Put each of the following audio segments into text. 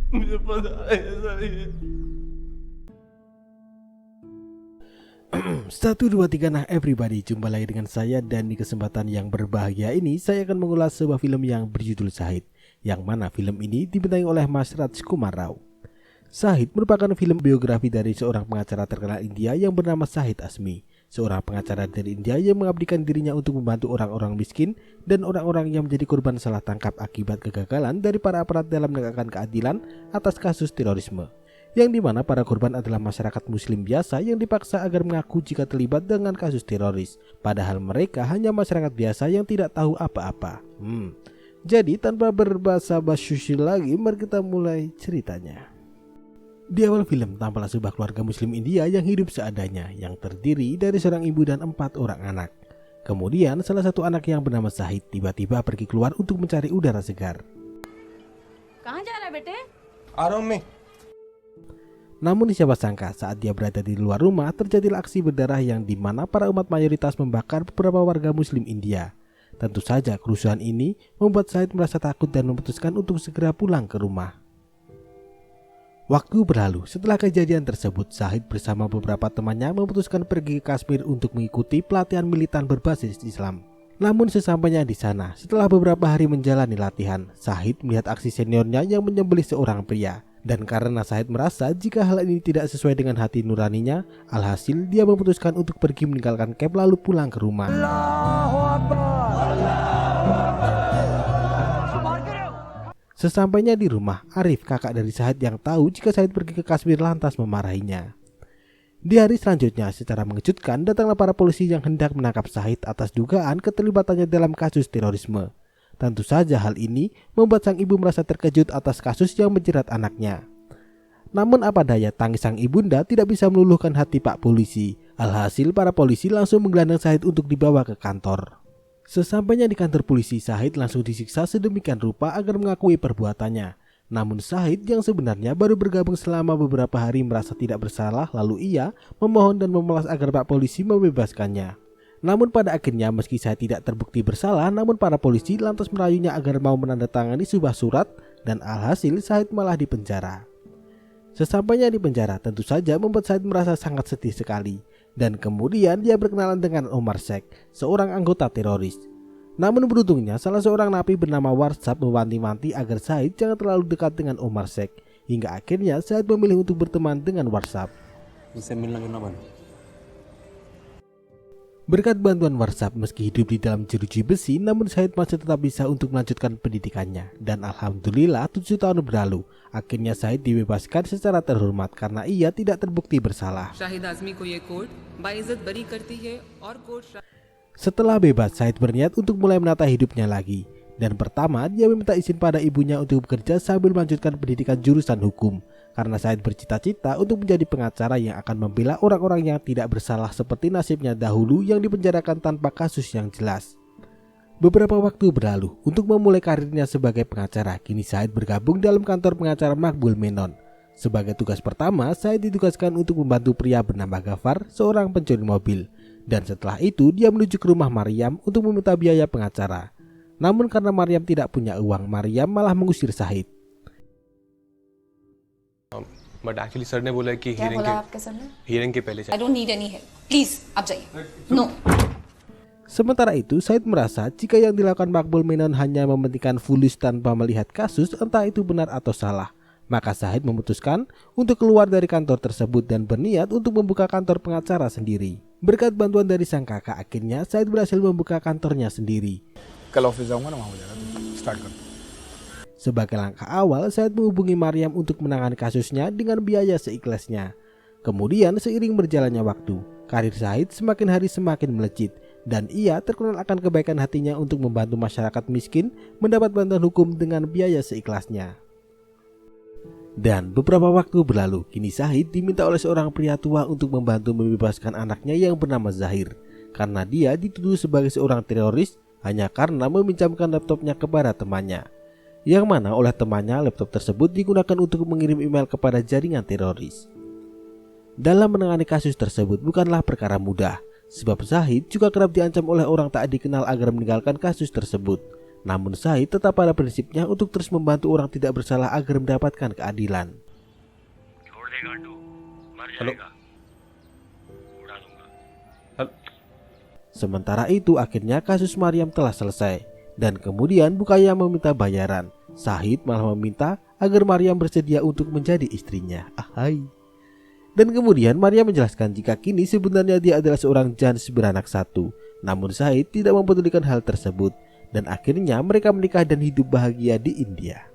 मुझे पता है सर ये। Satu dua tiga, nah everybody, jumpa lagi dengan saya, dan di kesempatan yang berbahagia ini saya akan mengulas sebuah film yang berjudul Shahid, yang mana film ini dibintangi oleh Mas Raj Kumar Rao. Shahid merupakan film biografi dari seorang pengacara terkenal India yang bernama Shahid Azmi, seorang pengacara dari India yang mengabdikan dirinya untuk membantu orang-orang miskin dan orang-orang yang menjadi korban salah tangkap akibat kegagalan dari para aparat dalam menegakkan keadilan atas kasus terorisme, yang dimana para korban adalah masyarakat muslim biasa yang dipaksa agar mengaku jika terlibat dengan kasus teroris, padahal mereka hanya masyarakat biasa yang tidak tahu apa-apa. Jadi tanpa berbasa-basi lagi, mari kita mulai ceritanya. Di awal film tampaklah sebuah keluarga muslim India yang hidup seadanya, yang terdiri dari seorang ibu dan 4 orang anak. Kemudian salah satu anak yang bernama Shahid tiba-tiba pergi keluar untuk mencari udara segar. कहाँ जा रहा है बेटे? आ रहा हूँ मैं। Namun siapa sangka saat dia berada di luar rumah terjadilah aksi berdarah yang dimana para umat mayoritas membakar beberapa warga muslim India. Tentu saja kerusuhan ini membuat Shahid merasa takut dan memutuskan untuk segera pulang ke rumah. Waktu berlalu, setelah kejadian tersebut Shahid bersama beberapa temannya memutuskan pergi ke Kashmir untuk mengikuti pelatihan militan berbasis Islam. Namun sesampainya di sana, setelah beberapa hari menjalani latihan, Shahid melihat aksi seniornya yang menyembelih seorang pria. Dan karena Shahid merasa jika hal ini tidak sesuai dengan hati nuraninya, alhasil dia memutuskan untuk pergi meninggalkan camp lalu pulang ke rumah. Sesampainya di rumah, Arif, kakak dari Shahid yang tahu jika Shahid pergi ke Kashmir, lantas memarahinya. Di hari selanjutnya, secara mengejutkan datanglah para polisi yang hendak menangkap Shahid atas dugaan keterlibatannya dalam kasus terorisme. Tentu saja hal ini membuat sang ibu merasa terkejut atas kasus yang menjerat anaknya. Namun apa daya, tangis sang ibunda tidak bisa meluluhkan hati Pak Polisi. Alhasil para polisi langsung menggelandang Shahid untuk dibawa ke kantor. Sesampainya di kantor polisi, Shahid langsung disiksa sedemikian rupa agar mengakui perbuatannya. Namun Shahid yang sebenarnya baru bergabung selama beberapa hari merasa tidak bersalah, lalu ia memohon dan memelas agar Pak Polisi membebaskannya. Namun pada akhirnya meski Shahid tidak terbukti bersalah, namun para polisi lantas merayunya agar mau menandatangani sebuah surat, dan alhasil Shahid malah dipenjara. Sesampainya di penjara tentu saja membuat Shahid merasa sangat sedih sekali, dan kemudian dia berkenalan dengan Omar Sheikh, seorang anggota teroris. Namun beruntungnya salah seorang napi bernama Warsap mewanti-wanti agar Shahid jangan terlalu dekat dengan Omar Sheikh, hingga akhirnya Shahid memilih untuk berteman dengan Warsap. Berkat bantuan Warsap, meski hidup di dalam jeruji besi, namun Shahid masih tetap bisa untuk melanjutkan pendidikannya. Dan alhamdulillah 7 tahun berlalu, akhirnya Shahid dibebaskan secara terhormat karena ia tidak terbukti bersalah. Shahid आजमी को ये कोर्ट बाइज्जत बरी करती है और court Setelah bebas, Shahid berniat untuk mulai menata hidupnya lagi. Dan pertama, dia meminta izin pada ibunya untuk bekerja sambil melanjutkan pendidikan jurusan hukum. Karena Shahid bercita-cita untuk menjadi pengacara yang akan membela orang-orang yang tidak bersalah seperti nasibnya dahulu yang dipenjarakan tanpa kasus yang jelas. Beberapa waktu berlalu, untuk memulai karirnya sebagai pengacara, kini Shahid bergabung dalam kantor pengacara Makbul Menon. Sebagai tugas pertama, Shahid ditugaskan untuk membantu pria bernama Gafar, seorang pencuri mobil. Dan setelah itu, dia menuju ke rumah Maryam untuk meminta biaya pengacara. Namun karena Maryam tidak punya uang, Maryam malah mengusir Shahid. But actually sir ने बोला कि क्या बोला आपके सर ने? हीरिंग के पहले I don't need any help. Please, आप जाइए. No. Sementara itu, Shahid merasa jika yang dilakukan Makbul Menon hanya mementingkan fulus tanpa melihat kasus, entah itu benar atau salah. Maka Shahid memutuskan untuk keluar dari kantor tersebut dan berniat untuk membuka kantor pengacara sendiri. Berkat bantuan dari sang kakak, akhirnya Shahid berhasil membuka kantornya sendiri. कल ऑफिस जाऊंगा ना, वहाँ हो जाएगा, तो स्टार्ट कर. Sebagai langkah awal, Shahid menghubungi Maryam untuk menangani kasusnya dengan biaya seikhlasnya. Kemudian seiring berjalannya waktu, karir Shahid semakin hari semakin melejit, dan ia terkenal akan kebaikan hatinya untuk membantu masyarakat miskin mendapat bantuan hukum dengan biaya seikhlasnya. Dan beberapa waktu berlalu, kini Shahid diminta oleh seorang pria tua untuk membantu membebaskan anaknya yang bernama Zahir, karena dia dituduh sebagai seorang teroris hanya karena meminjamkan laptopnya kepada temannya, yang mana oleh temannya laptop tersebut digunakan untuk mengirim email kepada jaringan teroris. Dalam menangani kasus tersebut bukanlah perkara mudah, sebab Shahid juga kerap diancam oleh orang tak dikenal agar meninggalkan kasus tersebut. Namun Syahid tetap pada prinsipnya untuk terus membantu orang tidak bersalah agar mendapatkan keadilan. Hello hello Sementara itu akhirnya kasus Maryam telah selesai dan kemudian bukannya meminta bayaran, Syahid malah meminta agar Maryam bersedia untuk menjadi istrinya. Ahai. Dan kemudian Maryam menjelaskan jika kini sebenarnya dia adalah seorang jans beranak satu. Namun Syahid tidak mempedulikan hal tersebut dan akhirnya mereka menikah dan hidup bahagia di India.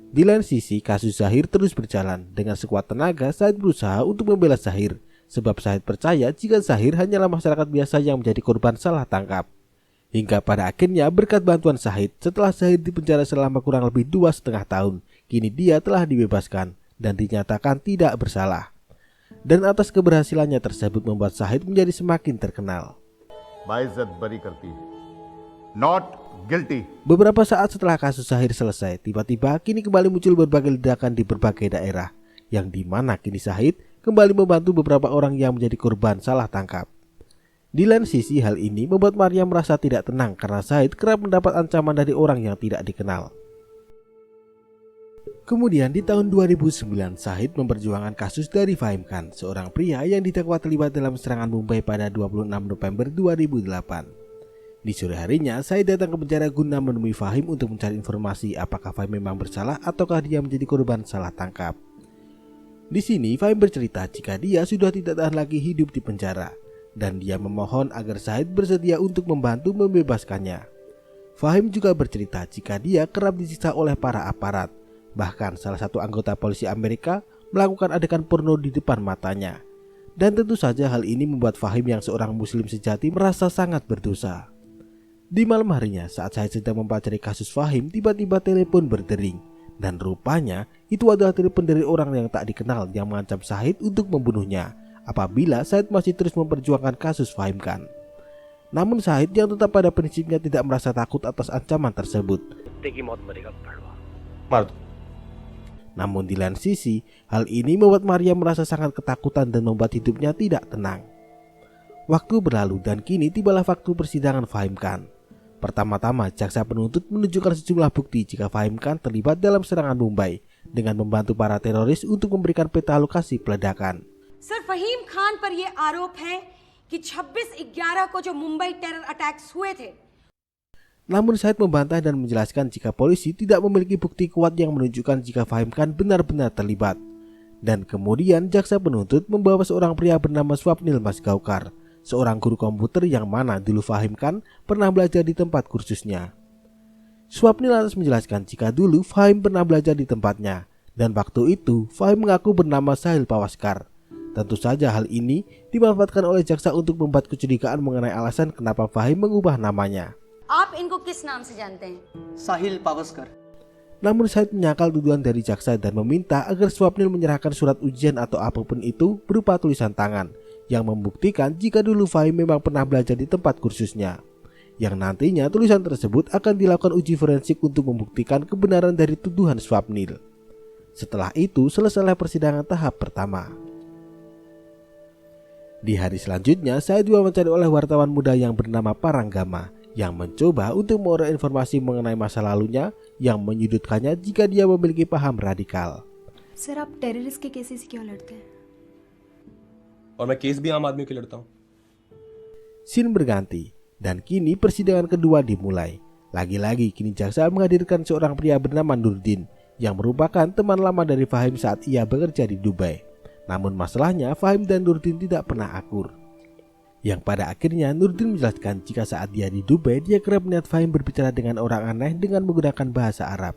Di lain sisi, kasus Zahir terus berjalan. Dengan sekuat tenaga, Syahid berusaha untuk membela Zahir, sebab Syahid percaya jika Zahir hanyalah masyarakat biasa yang menjadi korban salah tangkap. Hingga pada akhirnya berkat bantuan Syahid, setelah Zahir dipenjara selama kurang lebih 2,5 tahun, kini dia telah dibebaskan dan dinyatakan tidak bersalah. Dan atas keberhasilannya tersebut membuat Syahid menjadi semakin terkenal. बाइज्जत बरी करती है, not guilty. Beberapa saat setelah kasus Zahir selesai, tiba-tiba kini kembali muncul berbagai ledakan di berbagai daerah, yang dimana kini Syahid kembali membantu beberapa orang yang menjadi korban salah tangkap. Di lain sisi, hal ini membuat Maryam merasa tidak tenang karena Syahid kerap mendapat ancaman dari orang yang tidak dikenal. Kemudian di tahun 2009, Syahid memperjuangkan kasus dari Fahim Khan, seorang pria yang didakwa terlibat dalam serangan Mumbai pada 26 November 2008. Di sore harinya, Syahid datang ke penjara guna menemui Fahim untuk mencari informasi apakah Fahim memang bersalah ataukah dia menjadi korban salah tangkap. Di sini, Fahim bercerita jika dia sudah tidak tahan lagi hidup di penjara, dan dia memohon agar Syahid bersedia untuk membantu membebaskannya. Fahim juga bercerita jika dia kerap disiksa oleh para aparat. Bahkan salah satu anggota polisi Amerika melakukan adegan porno di depan matanya. Dan tentu saja hal ini membuat Fahim yang seorang muslim sejati merasa sangat berdosa. Di malam harinya saat Syahid sedang mempelajari kasus Fahim, tiba-tiba telepon berdering. Dan rupanya itu adalah telepon dari orang yang tak dikenal yang mengancam Syahid untuk membunuhnya apabila Syahid masih terus memperjuangkan kasus Fahim Khan. Namun Syahid yang tetap pada prinsipnya tidak merasa takut atas ancaman tersebut. मार दो Namun di lain sisi, hal ini membuat Maryam merasa sangat ketakutan dan membuat hidupnya tidak tenang. Waktu berlalu dan kini tibalah waktu persidangan Fahim Khan. Pertama-tama, jaksa penuntut menunjukkan sejumlah bukti jika Fahim Khan terlibat dalam serangan Mumbai dengan membantu para teroris untuk memberikan peta lokasi peledakan. Sir Fahim Khan पर यह आरोप है कि 26/11 को जो Mumbai terror attacks हुए थे। Namun Syahid membantah dan menjelaskan jika polisi tidak memiliki bukti kuat yang menunjukkan jika Fahim Khan benar-benar terlibat. Dan kemudian jaksa penuntut membawa seorang pria bernama Swapnil Masgaukar, seorang guru komputer yang mana dulu Fahim Khan pernah belajar di tempat kursusnya. Swapnil lantas menjelaskan jika dulu Fahim pernah belajar di tempatnya, dan waktu itu Fahim mengaku bernama Sahil Pawaskar. Tentu saja hal ini dimanfaatkan oleh jaksa untuk membuat kecurigaan mengenai alasan kenapa Fahim mengubah namanya. आप इनको किस नाम से जानते हैं? साहिल Pawaskar. Namun Syahid menyangkal tuduhan dari jaksa dan meminta agar Swapnil menyerahkan surat ujian atau apapun itu berupa tulisan tangan yang membuktikan jika dulu Fahim memang pernah belajar di tempat kursusnya. Yang nantinya tulisan tersebut akan dilakukan uji forensik untuk membuktikan kebenaran dari tuduhan Swapnil. Setelah itu selesailah persidangan tahap pertama. Di hari selanjutnya, Syahid diwawancara oleh wartawan muda yang bernama Paranggama yang mencoba untuk memperoleh informasi mengenai masa lalunya yang menyudutkannya jika dia memiliki paham radikal. Sir आप टेररिस्ट के केसेस क्यों लड़ते हैं? और मैं केस भी आम आदमी के लड़ता हूँ Scene berganti dan kini persidangan kedua dimulai. Lagi-lagi kini jaksa menghadirkan seorang pria bernama Nurdin yang merupakan teman lama dari Fahim saat ia bekerja di Dubai. Namun masalahnya Fahim dan Nurdin tidak pernah akur. Yang pada akhirnya Nurdin menjelaskan jika saat dia di Dubai dia kerap melihat Fahim berbicara dengan orang aneh dengan menggunakan bahasa Arab.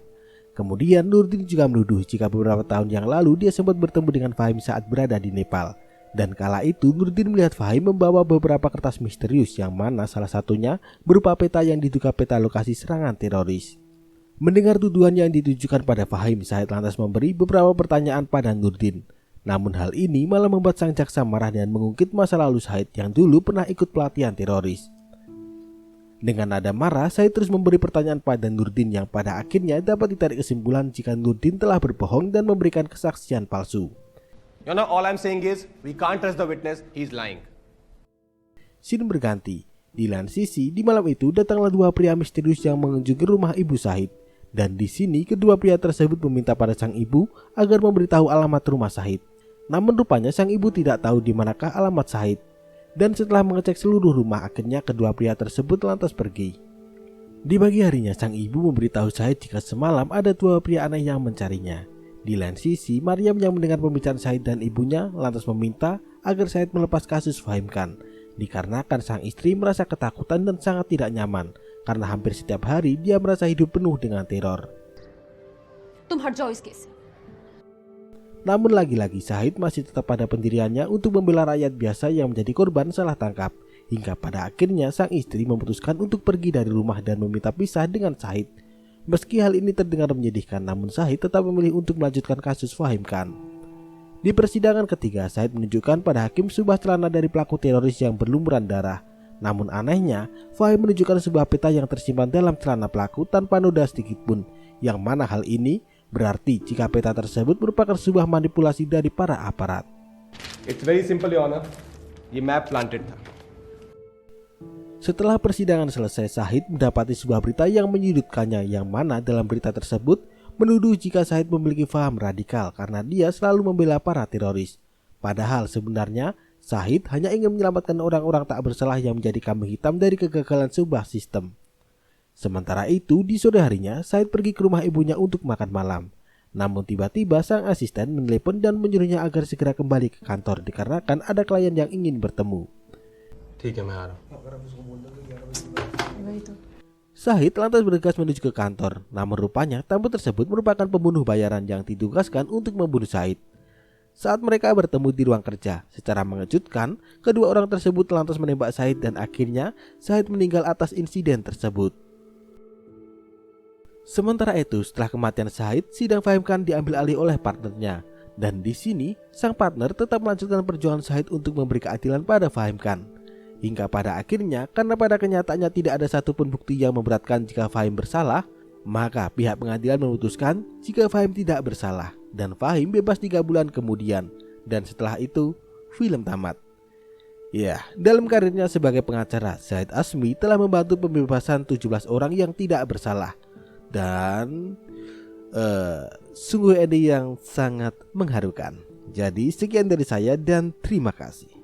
Kemudian Nurdin juga menuduh jika beberapa tahun yang lalu dia sempat bertemu dengan Fahim saat berada di Nepal. Dan kala itu Nurdin melihat Fahim membawa beberapa kertas misterius yang mana salah satunya berupa peta yang diduga peta lokasi serangan teroris. Mendengar tuduhan yang ditujukan pada Fahim, Syahid lantas memberi beberapa pertanyaan pada Nurdin. Namun hal ini malah membuat sang jaksa marah dan mengungkit masa lalu Syahid yang dulu pernah ikut pelatihan teroris. Dengan nada marah, Syahid terus memberi pertanyaan pada Nurdin yang pada akhirnya dapat ditarik kesimpulan jika Nurdin telah berbohong dan memberikan kesaksian palsu. all I'm saying is we can't trust the witness, he's lying. Scene berganti Di lain sisi, di malam itu datanglah dua pria misterius yang mengunjungi rumah ibu Syahid. Dan di sini kedua pria tersebut meminta pada sang ibu agar memberitahu alamat rumah Syahid. Namun rupanya sang ibu tidak tahu di manakah alamat Syahid. Dan setelah mengecek seluruh rumah, akhirnya kedua pria tersebut lantas pergi. Di pagi harinya sang ibu memberitahu Syahid jika semalam ada dua pria aneh yang mencarinya. Di lain sisi, Maryam yang mendengar pembicaraan Syahid dan ibunya lantas meminta agar Syahid melepas kasus Fahim Khan. Dikarenakan sang istri merasa ketakutan dan sangat tidak nyaman karena hampir setiap hari dia merasa hidup penuh dengan teror. तुम हट जाओ इस केस से। Namun lagi-lagi Syahid masih tetap pada pendiriannya untuk membela rakyat biasa yang menjadi korban salah tangkap. Hingga pada akhirnya sang istri memutuskan untuk pergi dari rumah dan meminta pisah dengan Syahid. Meski hal ini terdengar menyedihkan, namun Syahid tetap memilih untuk melanjutkan kasus Fahim Khan. Di persidangan ketiga, Syahid menunjukkan pada hakim sebuah celana dari pelaku teroris yang berlumuran darah. Namun anehnya, Fahim menunjukkan sebuah peta yang tersimpan dalam celana pelaku tanpa noda sedikit pun. Yang mana hal ini berarti jika peta tersebut merupakan sebuah manipulasi dari para aparat. It's very simple, Your Honor. ये map planted था. Setelah persidangan selesai, Syahid mendapati sebuah berita yang menyudutkannya, yang mana dalam berita tersebut menuduh jika Syahid memiliki paham radikal karena dia selalu membela para teroris. Padahal sebenarnya Syahid hanya ingin menyelamatkan orang-orang tak bersalah yang menjadi kambing hitam dari kegagalan sebuah sistem. Sementara itu, di sore harinya Syahid pergi ke rumah ibunya untuk makan malam. Namun tiba-tiba sang asisten menelepon dan menyuruhnya agar segera kembali ke kantor dikarenakan ada klien yang ingin bertemu. ठीक है, मैं आ रहा हूँ. Syahid lantas bergegas menuju ke kantor. Namun rupanya tamu tersebut merupakan pembunuh bayaran yang ditugaskan untuk membunuh Syahid. Saat mereka bertemu di ruang kerja, secara mengejutkan, kedua orang tersebut lantas menembak Syahid dan akhirnya Syahid meninggal atas insiden tersebut. Sementara itu, setelah kematian Syahid, sidang Fahim Khan diambil alih oleh partnernya. Dan di sini, sang partner tetap melanjutkan perjuangan Syahid untuk memberi keadilan pada Fahim Khan. Hingga pada akhirnya, karena pada kenyataannya tidak ada satupun bukti yang memberatkan jika Fahim bersalah, maka pihak pengadilan memutuskan jika Fahim tidak bersalah dan Fahim bebas 3 bulan kemudian. Dan setelah itu, film tamat. Ya, dalam karirnya sebagai pengacara, Syahid Azmi telah membantu pembebasan 17 orang yang tidak bersalah. Dan sungguh ending yang sangat mengharukan. Jadi sekian dari saya dan terima kasih.